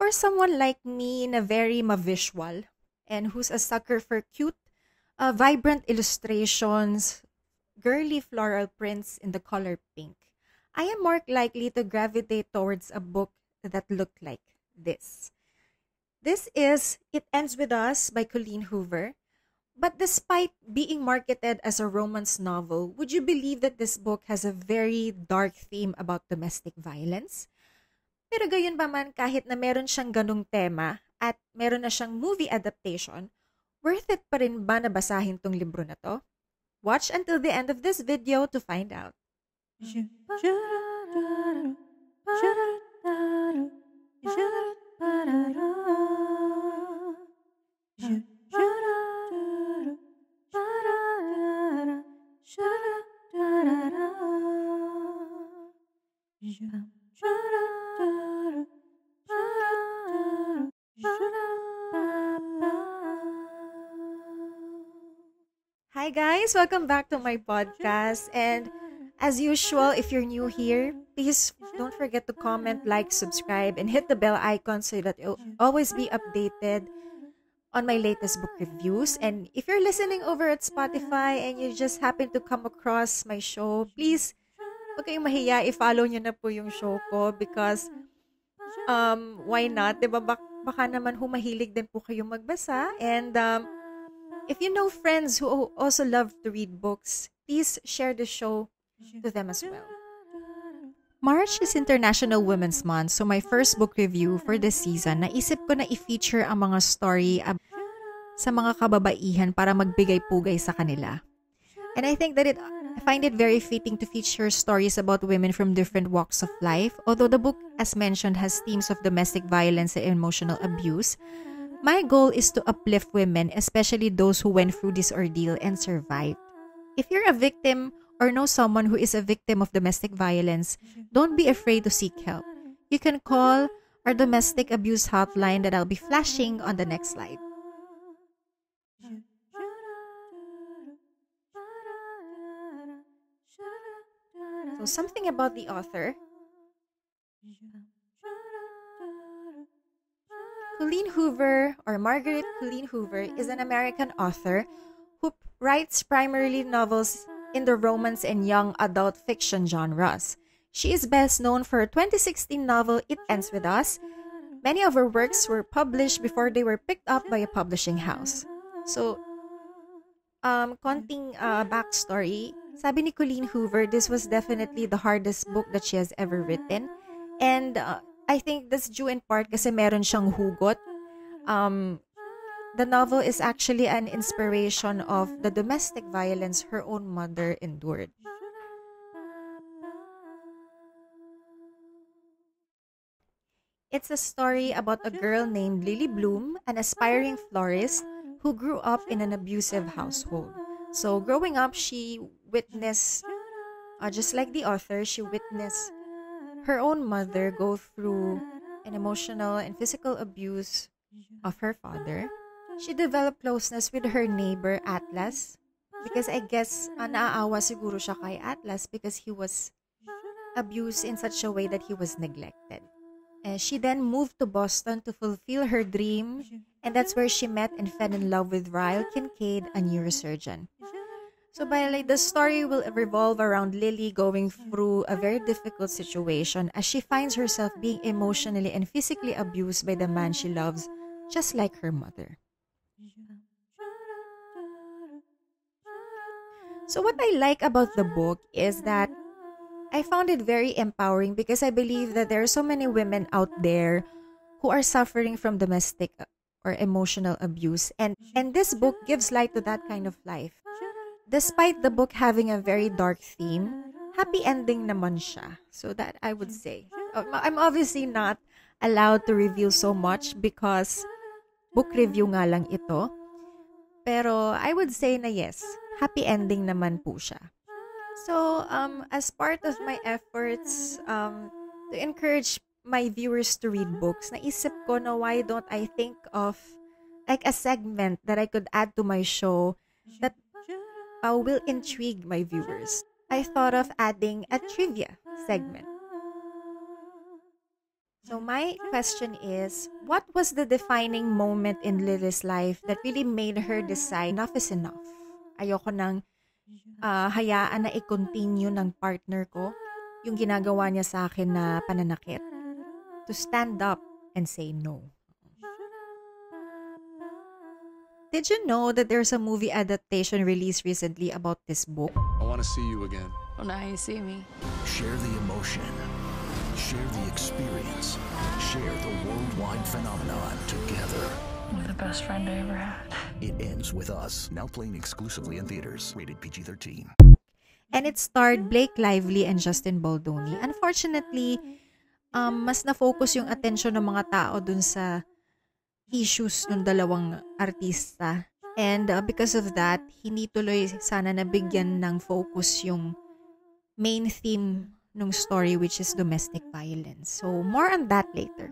For someone like me na very ma-visual and who's a sucker for cute, vibrant illustrations, girly floral prints in the color pink, I am more likely to gravitate towards a book that looked like this. This is It Ends With Us by Colleen Hoover. But despite being marketed as a romance novel, would you believe that this book has a very dark theme about domestic violence? Pero gayon pa man, kahit na meron siyang ganung tema at meron na siyang movie adaptation, worth it pa rin ba na basahin tong libro na to? Watch until the end of this video to find out. Hi guys, welcome back to my podcast. And as usual, if you're new here, please don't forget to comment, like, subscribe, and hit the bell icon so that you'll always be updated on my latest book reviews. And if you're listening over at Spotify and you just happen to come across my show, please, huwag kayong mahiya, i-follow nyo na po yung show ko because, why not? Diba, baka naman humahilig din po kayong magbasa. And, if you know friends who also love to read books, please share the show to them as well. March is International Women's Month, so my first book review for this season, naisip ko na i-feature ang mga story sa mga kababaihan para magbigay pugay sa kanila. And I think that I find it very fitting to feature stories about women from different walks of life. Although the book, as mentioned, has themes of domestic violence and emotional abuse, my goal is to uplift women, especially those who went through this ordeal and survived. If you're a victim or know someone who is a victim of domestic violence, don't be afraid to seek help. You can call our domestic abuse hotline that I'll be flashing on the next slide. So something about the author. Colleen Hoover, or Margaret Colleen Hoover, is an American author who writes primarily novels in the romance and young adult fiction genres. She is best known for her 2016 novel It Ends With Us. Many of her works were published before they were picked up by a publishing house. So, konting backstory. Sabi ni Colleen Hoover, this was definitely the hardest book that she has ever written. And I think that's due in part kasi meron siyang hugot. The novel is actually an inspiration of the domestic violence her own mother endured. It's a story about a girl named Lily Bloom, an aspiring florist who grew up in an abusive household. So growing up, she witnessed, just like the author, she witnessed her own mother go through an emotional and physical abuse of her father. She developed closeness with her neighbor Atlas because I guess naaawa siguro siya kay Atlas because he was abused in such a way that he was neglected. She then moved to Boston to fulfill her dream, and that's where she met and fell in love with Ryle Kincaid, a neurosurgeon. So the story will revolve around Lily going through a very difficult situation as she finds herself being emotionally and physically abused by the man she loves, just like her mother. So what I like about the book is that I found it very empowering because I believe that there are so many women out there who are suffering from domestic or emotional abuse, and this book gives light to that kind of life. Despite the book having a very dark theme, happy ending naman siya. So that I would say. I'm obviously not allowed to reveal so much because book review nga lang ito. Pero I would say na yes, happy ending naman po siya. So, as part of my efforts to encourage my viewers to read books, naisip ko na why don't I think of like a segment that I could add to my show that will intrigue my viewers. I thought of adding a trivia segment. So my question is, what was the defining moment in Lily's life that really made her decide enough is enough? Ayoko nang hayaan na i-continue ng partner ko yung ginagawa niya sa akin na pananakit. To stand up and say no. Did you know that there's a movie adaptation released recently about this book? I want to see you again. Oh, now you see me. Share the emotion. Share the experience. Share the worldwide phenomenon together. You're the best friend I ever had. It Ends With Us. Now playing exclusively in theaters. Rated PG-13. And it starred Blake Lively and Justin Baldoni. Unfortunately, mas na-focus yung attention ng mga tao dun sa issues ng dalawang artista. And because of that, hindi tuloy sana nabigyan ng focus yung main theme ng story, which is domestic violence. So, more on that later.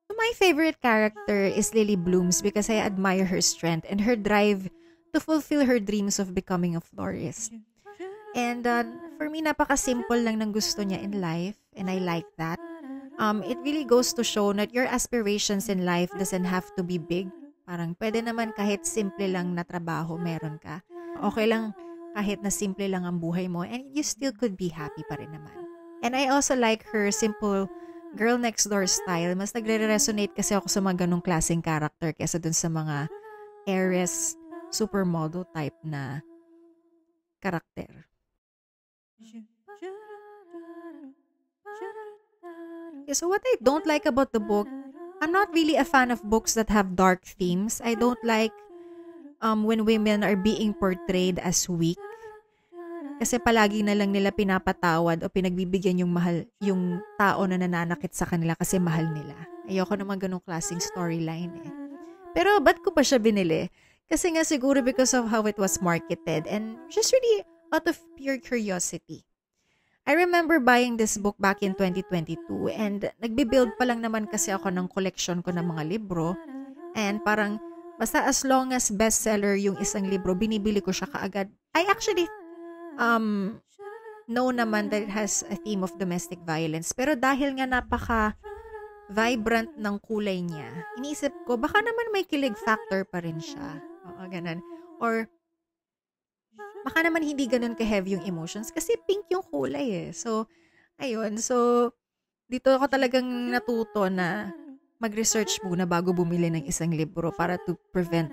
So, my favorite character is Lily Blooms because I admire her strength and her drive to fulfill her dreams of becoming a florist. And for me, napaka-simple lang ng gusto niya in life, and I like that. It really goes to show that your aspirations in life doesn't have to be big. Parang pwede naman kahit simple lang na trabaho meron ka. Okay lang kahit na simple lang ang buhay mo, and you still could be happy pa rin naman. And I also like her simple girl next door style. Mas nagre-resonate kasi ako sa mga ganong klaseng character kesa dun sa mga heiress, supermodel type na karakter. Okay, so what I don't like about the book, I'm not really a fan of books that have dark themes. I don't like when women are being portrayed as weak. Kasi palagi na lang nila pinapatawad o pinagbibigyan yung tao na nananakit sa kanila kasi mahal nila. Ayoko naman ganong klaseng storyline eh. Pero ba't ko pa siya binili? Kasi nga siguro because of how it was marketed and just really out of pure curiosity. I remember buying this book back in 2022 and nagbi-build pa lang naman kasi ako ng collection ko ng mga libro. And parang basta as long as bestseller yung isang libro, binibili ko siya kaagad. I actually know naman that it has a theme of domestic violence. Pero dahil nga napaka-vibrant ng kulay niya, iniisip ko, baka naman may kilig factor pa rin siya. Oo, ganun. Or, baka naman hindi ganun ka-heavy yung emotions kasi pink yung kulay eh. So, ayun. So, dito ako talagang natuto na mag-research muna bago bumili ng isang libro para to prevent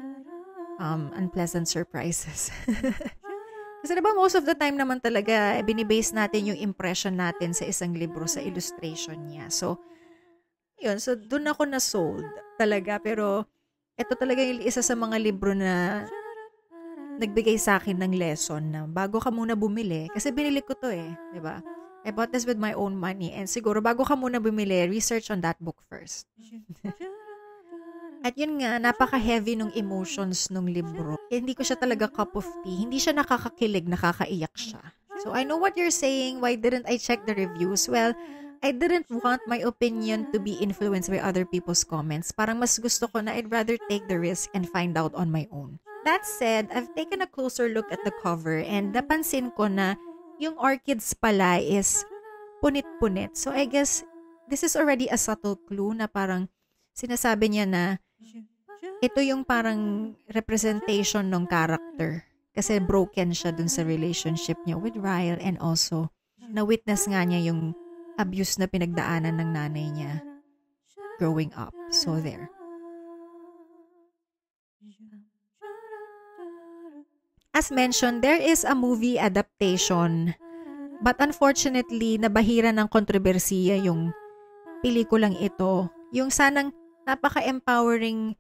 unpleasant surprises. Kasi diba most of the time naman talaga binibase natin yung impression natin sa isang libro sa illustration niya. So, yun. So, dun ako na-sold talaga. Pero, ito talaga yung isa sa mga libro na nagbigay sa akin ng lesson na bago ka muna bumili. Kasi binili ko to eh. Diba? I bought this with my own money. And siguro, bago ka muna bumili, research on that book first. At yun nga, napaka-heavy nung emotions nung libro. Hindi ko siya talaga cup of tea. Hindi siya nakakakilig, nakakaiyak siya. So, I know what you're saying. Why didn't I check the reviews? Well, I didn't want my opinion to be influenced by other people's comments. Parang mas gusto ko na I'd rather take the risk and find out on my own. That said, I've taken a closer look at the cover and napansin ko na yung orchids pala is punit-punit. So, I guess this is already a subtle clue na parang sinasabi niya na ito yung parang representation ng character. Kasi broken siya dun sa relationship niya with Ryle and also na-witness nga niya yung abuse na pinagdaanan ng nanay niya growing up. So there. As mentioned, there is a movie adaptation. But unfortunately, nabahira ng kontrobersiya yung pelikulang ito. Yung sanang napaka-empowering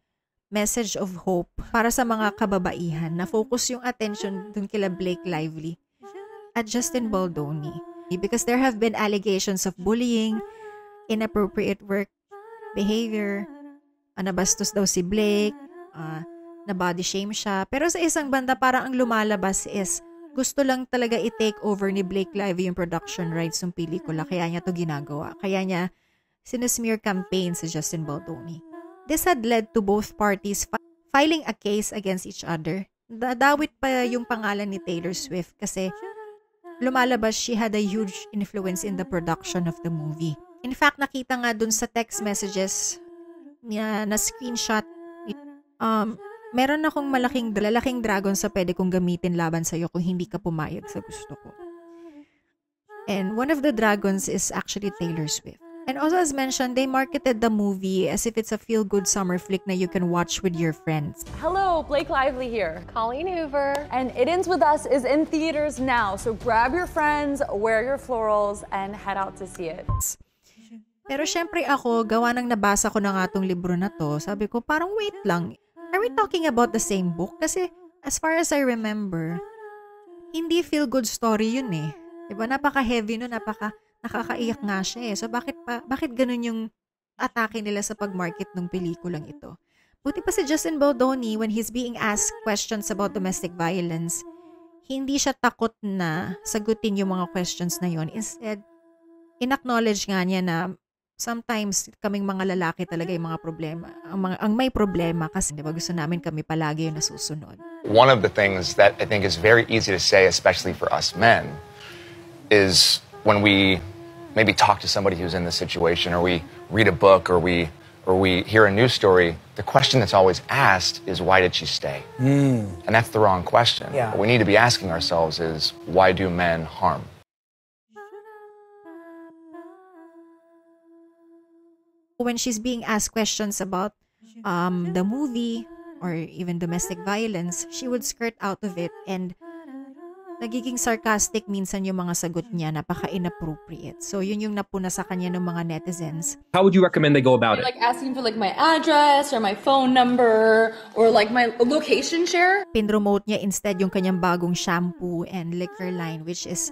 message of hope para sa mga kababaihan na focus yung attention dun kila Blake Lively at Justin Baldoni. Because there have been allegations of bullying, inappropriate work behavior, nabastos daw si Blake, na body shame siya. Pero sa isang banda, parang ang lumalabas is gusto lang talaga i-take over ni Blake Lively yung production rights ng pelikula. Kaya niya to ginagawa. Kaya niya sinusmear campaign sa Justin Baldoni. This had led to both parties filing a case against each other. Dadawit pa yung pangalan ni Taylor Swift kasi lumalabas, she had a huge influence in the production of the movie. In fact, nakita nga dun sa text messages niya na screenshot, meron akong lalaking dragon sa pwede kong gamitin laban sa'yo kung hindi ka pumayag sa gusto ko. And one of the dragons is actually Taylor Swift. And also, as mentioned, they marketed the movie as if it's a feel-good summer flick that you can watch with your friends. Hello, Blake Lively here. Colleen Hoover. And It Ends With Us is in theaters now, so grab your friends, wear your florals, and head out to see it. Pero syempre ako, gawa ng nabasa ko na nga tong libro na to, sabi ko, parang wait lang. Are we talking about the same book? Kasi as far as I remember, hindi feel-good story yun eh. Diba? Napaka-heavy no, nakakaiyak nga siya eh. So bakit ganun yung atake nila sa pag-market ng pelikulang ito? Buti pa si Justin Baldoni, when he's being asked questions about domestic violence, hindi siya takot na sagutin yung mga questions na yon. Instead, in-acknowledge nga niya na sometimes kaming mga lalaki talaga yung mga problema. Ang may problema kasi diba, gusto namin kami palagi yung nasusunod. One of the things that I think is very easy to say, especially for us men, is when we maybe talk to somebody who's in this situation, or we read a book, or we hear a news story, the question that's always asked is, why did she stay? And that's the wrong question. Yeah. What we need to be asking ourselves is, why do men harm? When she's being asked questions about the movie or even domestic violence, she would skirt out of it, and nagiging sarcastic minsan yung mga sagot niya, napaka-inappropriate. So yun yung napuna sa kanya ng mga netizens. How would you recommend they go about it? Like asking for like my address or my phone number or like my location share. Pinromote niya instead yung kanyang bagong shampoo and liquor line, which is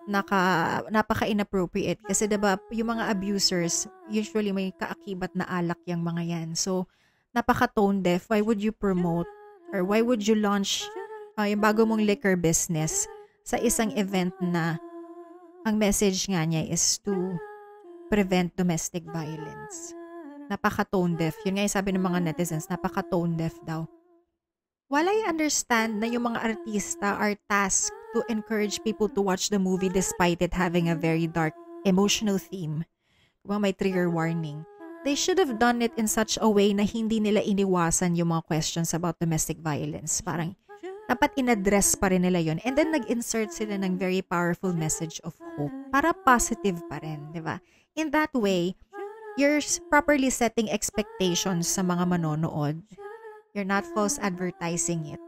napaka-inappropriate. Kasi diba, yung mga abusers, usually may kaakibat na alak yung mga yan. So, napaka-tone deaf. Why would you promote or why would you launch yung bago mong liquor business sa isang event na ang message nga niya is to prevent domestic violence? Napaka-tone deaf. Yun nga yung sabi ng mga netizens, napaka-tone deaf daw. While I understand na yung mga artista are tasked to encourage people to watch the movie despite it having a very dark, emotional theme, kung may trigger warning, they should have done it in such a way na hindi nila iniwasan yung mga questions about domestic violence. Parang dapat in-address pa rin nila yun. And then nag-insert sila ng very powerful message of hope para positive pa rin, di ba? In that way, you're properly setting expectations sa mga manonood. You're not false advertising it.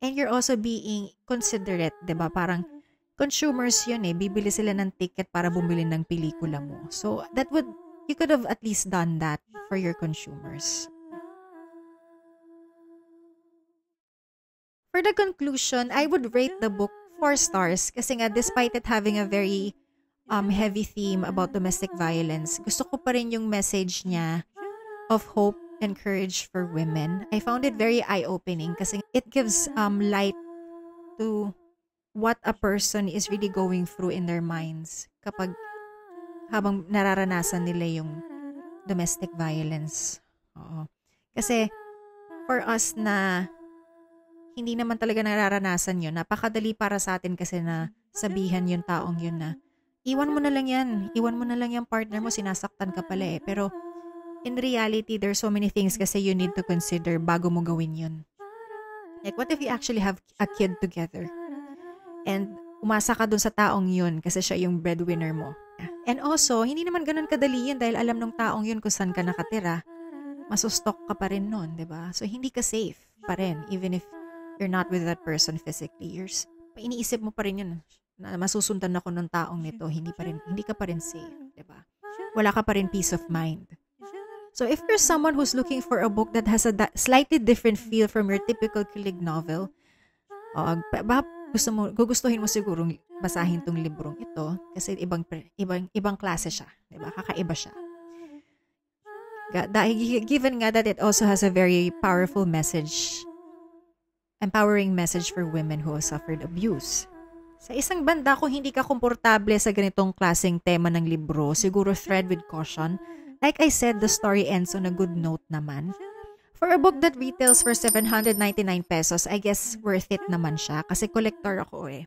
And you're also being considerate, di ba? Parang consumers yun eh. Bibili sila ng ticket para bumili ng pelikula mo. So, you could have at least done that for your consumers. For the conclusion, I would rate the book 4 stars kasi nga despite it having a very heavy theme about domestic violence, gusto ko pa rin yung message niya of hope and courage for women. I found it very eye-opening kasi it gives light to what a person is really going through in their minds kapag habang nararanasan nila yung domestic violence. Oo. Kasi for us na hindi naman talaga nararanasan yun, napakadali para sa atin kasi na sabihan yung taong yun na iwan mo na lang yung partner mo, sinasaktan ka pala eh. Pero in reality, there's so many things kasi you need to consider bago mo gawin yun. Like, what if you actually have a kid together? And umasa ka dun sa taong yun kasi siya yung breadwinner mo. And also, hindi naman ganun kadali yun dahil alam ng taong yun kung saan ka nakatira. Masustok ka pa rin nun, diba? So, hindi ka safe pa rin. Even if you're not with that person physically. Iniisip mo pa rin yun na masusundan ako ng taong nito. Hindi ka pa rin safe, diba? Wala ka pa rin peace of mind. So, if you're someone who's looking for a book that has a slightly different feel from your typical kilig novel, gugustuhin mo siguro basahin tong librong ito kasi ibang klase siya, diba? Kakaiba siya. Given nga that it also has a very powerful message, empowering message for women who have suffered abuse. Sa isang banda, kung hindi ka komportable sa ganitong klaseng tema ng libro, siguro tread with caution. Like I said, the story ends on a good note naman. For a book that retails for 799 pesos, I guess worth it naman siya kasi collector ako eh.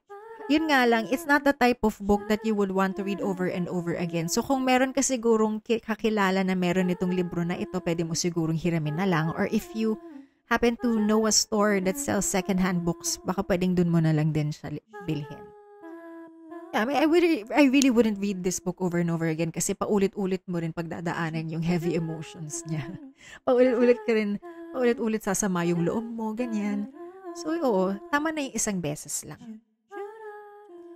yun nga lang, it's not the type of book that you would want to read over and over again. So kung meron ka sigurong kakilala na meron itong libro na ito, pwede mo sigurong hiramin na lang. Or if you happen to know a store that sells secondhand books, baka pwedeng dun mo na lang din siya bilhin. I mean, I really wouldn't read this book over and over again kasi paulit-ulit mo rin pagdadaanan yung heavy emotions niya. Paulit-ulit sasama yung loob mo, ganyan. So, oo, tama na yung isang beses lang.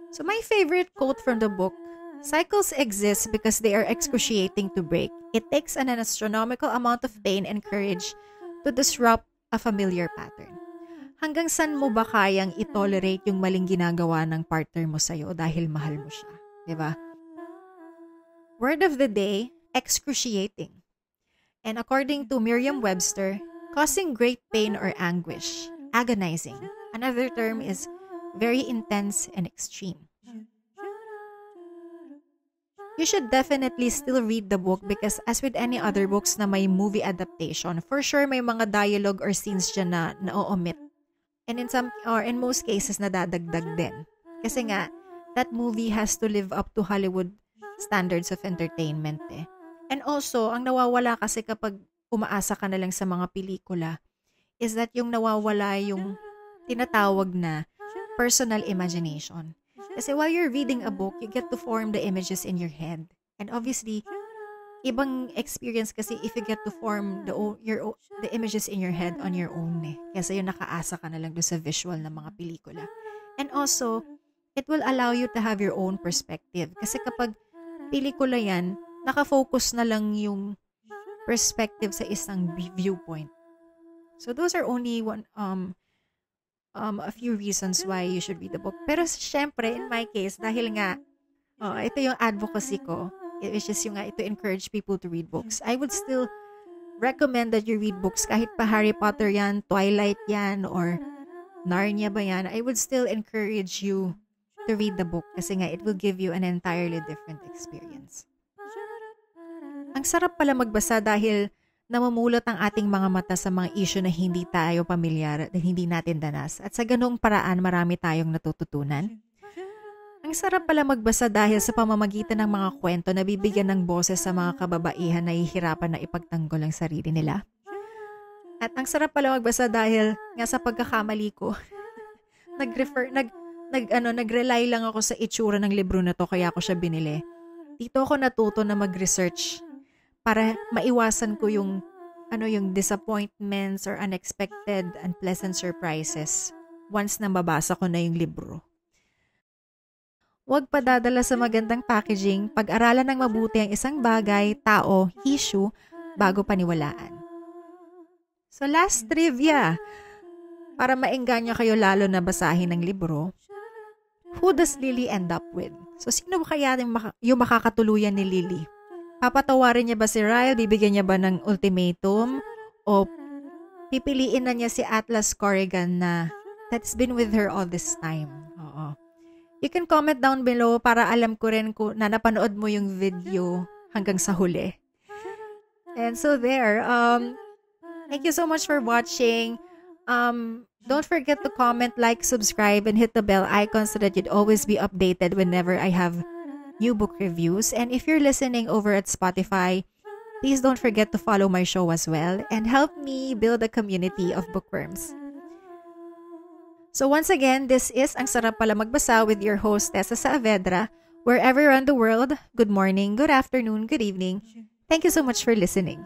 So, my favorite quote from the book, cycles exist because they are excruciating to break. It takes an astronomical amount of pain and courage to disrupt a familiar pattern. Hanggang saan mo ba kayang itolerate yung maling ginagawa ng partner mo sa'yo dahil mahal mo siya? Diba? Word of the day, excruciating. And according to Merriam-Webster, causing great pain or anguish, agonizing. Another term is very intense and extreme. You should definitely still read the book because as with any other books na may movie adaptation, for sure may mga dialogue or scenes dyan na na-omit. And in most cases, nadadagdag din. Kasi nga, that movie has to live up to Hollywood standards of entertainment eh. And also, ang nawawala kasi kapag umaasa ka na lang sa mga pelikula is that yung nawawala yung tinatawag na personal imagination. Kasi while you're reading a book, you get to form the images in your head. And obviously, ibang experience kasi if you get to form the images in your head on your own eh. Kasi yung nakaasa ka na lang doon sa visual ng mga pelikula. And also, it will allow you to have your own perspective. Kasi kapag pelikula yan, nakafocus na lang yung perspective sa isang viewpoint. So those are only a few reasons why you should read the book. Pero syempre, in my case, dahil nga, ito yung advocacy ko, which is yung to encourage people to read books. I would still recommend that you read books kahit pa Harry Potter yan, Twilight yan, or Narnia ba yan. I would still encourage you to read the book kasi nga it will give you an entirely different experience. Ang sarap pala magbasa dahil namumulot ang ating mga mata sa mga issue na hindi tayo pamilyar at hindi natin danas. At sa ganung paraan, marami tayong natututunan. Ang sarap pala magbasa dahil sa pamamagitan ng mga kwento na bibigyan ng boses sa mga kababaihan na hihirapan na ipagtanggol ang sarili nila. At ang sarap pala magbasa dahil nga sa pagkakamali ko, nag-rely lang ako sa itsura ng libro na to kaya ako siya binili. Dito ako natuto na mag-research para maiwasan ko yung disappointments or unexpected and pleasant surprises once na mabasa ko na yung libro. Huwag padadala sa magandang packaging, pag-aralan ng mabuti ang isang bagay, tao, issue, bago paniwalaan. So last trivia, para maengganyo kayo lalo na basahin ng libro, who does Lily end up with? So sino ba kaya yung makakatuluyan ni Lily? Papatawarin niya ba si Ryle? Bibigyan niya ba ng ultimatum? O pipiliin na niya si Atlas Corrigan na that's been with her all this time? Oo. You can comment down below para alam ko rin kung napanood mo yung video hanggang sa huli. And so there, thank you so much for watching. Don't forget to comment, like, subscribe, and hit the bell icon so that you'd always be updated whenever I have new book reviews. And if you're listening over at Spotify, please don't forget to follow my show as well and help me build a community of bookworms. So once again, this is Ang Sarap Pala Magbasa with your host, Tessa Saavedra. Wherever around the world, good morning, good afternoon, good evening. Thank you so much for listening.